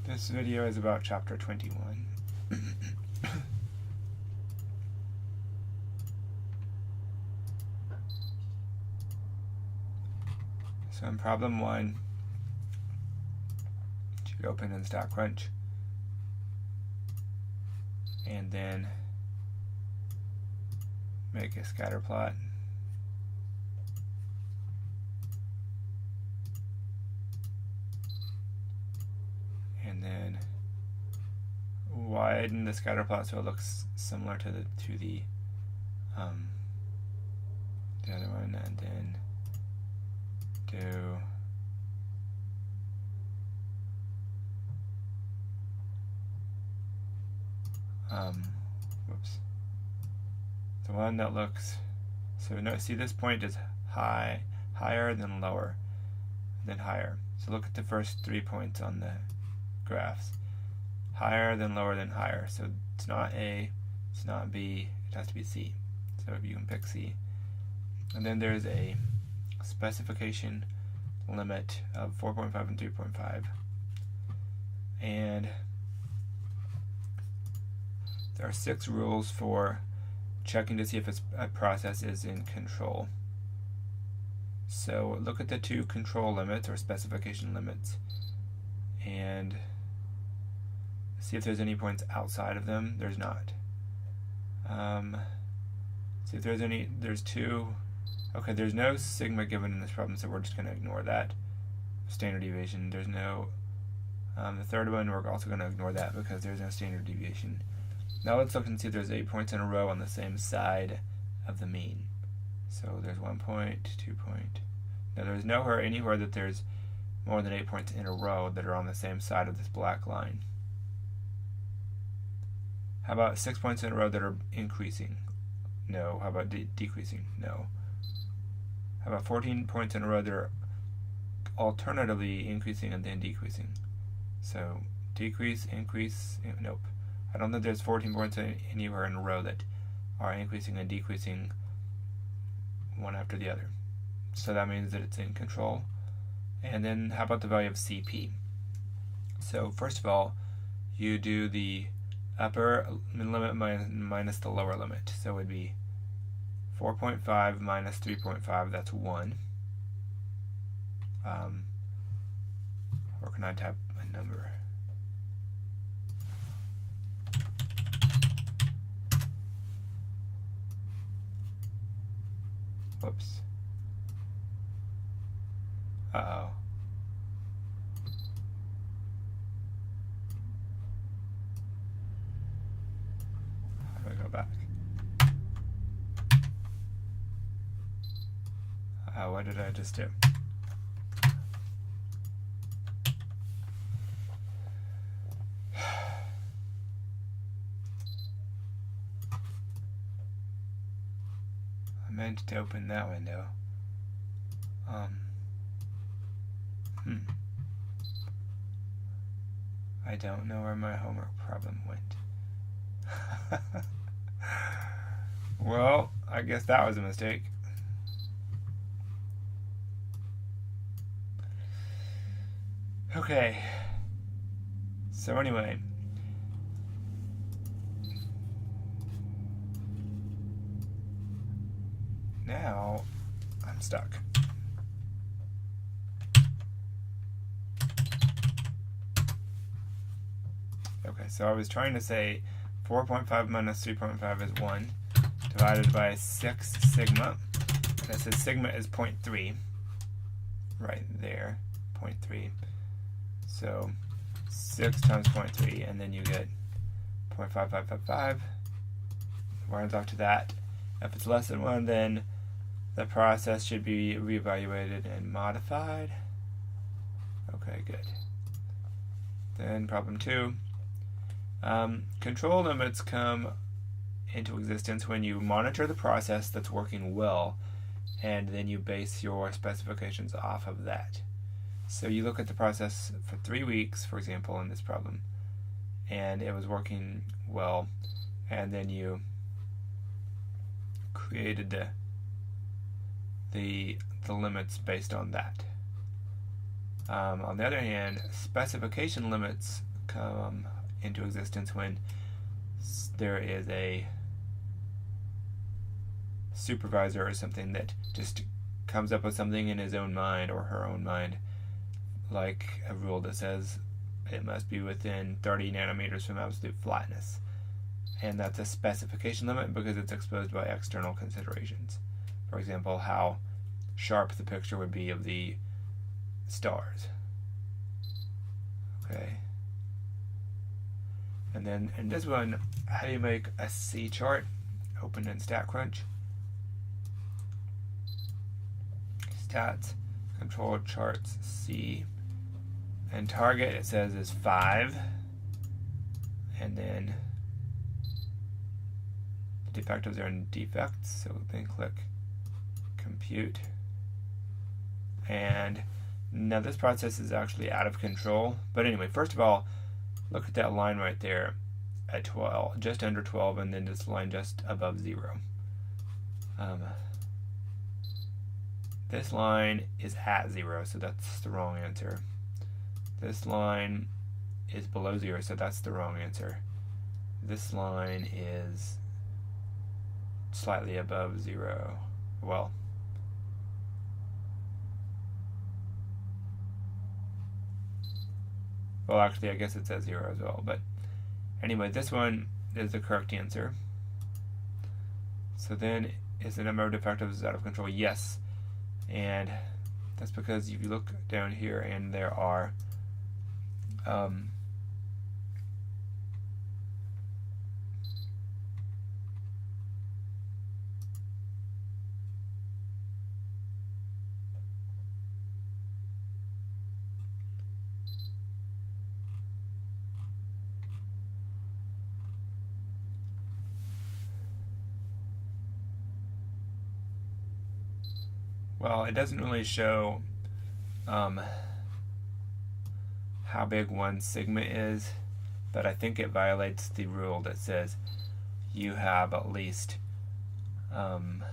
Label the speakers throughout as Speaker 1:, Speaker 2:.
Speaker 1: This video is about chapter 21. So in problem 1, you open in StatCrunch and then make a scatter plot. And then widen the scatter plot so it looks similar to the other one, and then do the one that looks, so no, see this point is higher than lower, then higher. So look at the first 3 points on the graphs. Higher than lower than higher. So it's not A, it's not B, it has to be C. So you can pick C. And then there's a specification limit of 4.5 and 3.5. And there are 6 rules for checking to see if a process is in control. So look at the 2 control limits or specification limits and see if there's any points outside of them. There's not. See if there's any. There's 2. Okay, there's no sigma given in this problem, so we're just going to ignore that. Standard deviation. There's no. The third one, we're also going to ignore that because there's no standard deviation. Now let's look and see if there's 8 points in a row on the same side of the mean. So there's 1 point, 2 point. Now there's nowhere anywhere that there's more than 8 points in a row that are on the same side of this black line. How about 6 points in a row that are increasing? No. How about decreasing? No. How about 14 points in a row that are alternatively increasing and then decreasing? So decrease, increase, nope. I don't think there's 14 points anywhere in a row that are increasing and decreasing one after the other. So that means that it's in control. And then how about the value of CP? So first of all, you do the upper limit minus the lower limit. So it would be 4.5 minus 3.5, that's 1. Or can I type a number? Whoops. Uh-oh. How do I go back? What did I just do? I meant to open that window. I don't know where my homework problem went. Well, I guess that was a mistake. Okay. So anyway. Now, I'm stuck. Okay, so I was trying to say 4.5 minus 3.5 is 1, divided by 6 sigma. And it says sigma is 0.3, right there, 0.3. So 6 times 0.3, and then you get 0.5555. Rounds off to that. If it's less than 1, then the process should be reevaluated and modified. Okay, good. Then problem 2. Control limits come into existence when you monitor the process that's working well, and then you base your specifications off of that. So you look at the process for 3 weeks, for example, in this problem, and it was working well, and then you created the limits based on that. On the other hand, specification limits come into existence when there is a supervisor or something that just comes up with something in his own mind or her own mind, like a rule that says it must be within 30 nanometers from absolute flatness. And that's a specification limit because it's exposed by external considerations. For example, how sharp the picture would be of the stars. Okay. And then in this one, how do you make a C chart? Open in StatCrunch. Stats, control charts C. And target, it says, is 5. And then the defectives are in defects, so then click compute. And now this process is actually out of control. But anyway, first of all, look at that line right there at 12, just under 12, and then this line just above 0. This line is at 0, so that's the wrong answer. This line is below 0, so that's the wrong answer. This line is slightly above 0. Well, actually, I guess it's at 0 as well. But anyway, this one is the correct answer. So then, is the number of defectives out of control? Yes. And that's because if you look down here and there are well, it doesn't really show how big 1 sigma is, but I think it violates the rule that says you have at least 9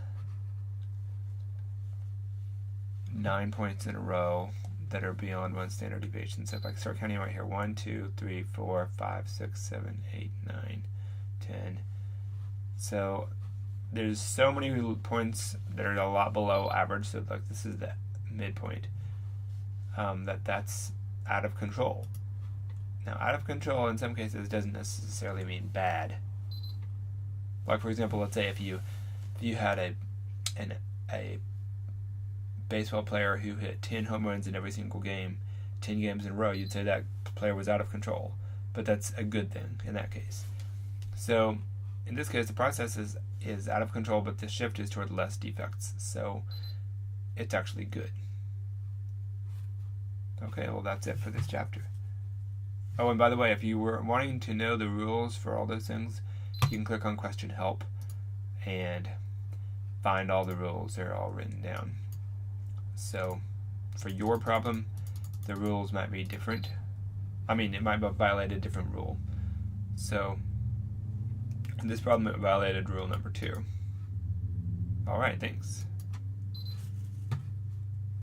Speaker 1: points in a row that are beyond 1 standard deviation. So if I start counting right here, 1, 2, 3, 4, 5, 6, 7, 8, 9, 10. So there's so many points that are a lot below average, so like this is the midpoint, that's out of control. Now, out of control in some cases doesn't necessarily mean bad. Like, for example, let's say if you had a baseball player who hit 10 home runs in every single game, 10 games in a row, you'd say that player was out of control. But that's a good thing in that case. So in this case, the process is out of control, but the shift is toward less defects. So it's actually good. Okay, well, that's it for this chapter. Oh, and by the way, if you were wanting to know the rules for all those things, you can click on question help and find all the rules. They're all written down. So for your problem, the rules might be different. I mean, it might violate a different rule. So in this problem, it violated rule number 2. All right, thanks.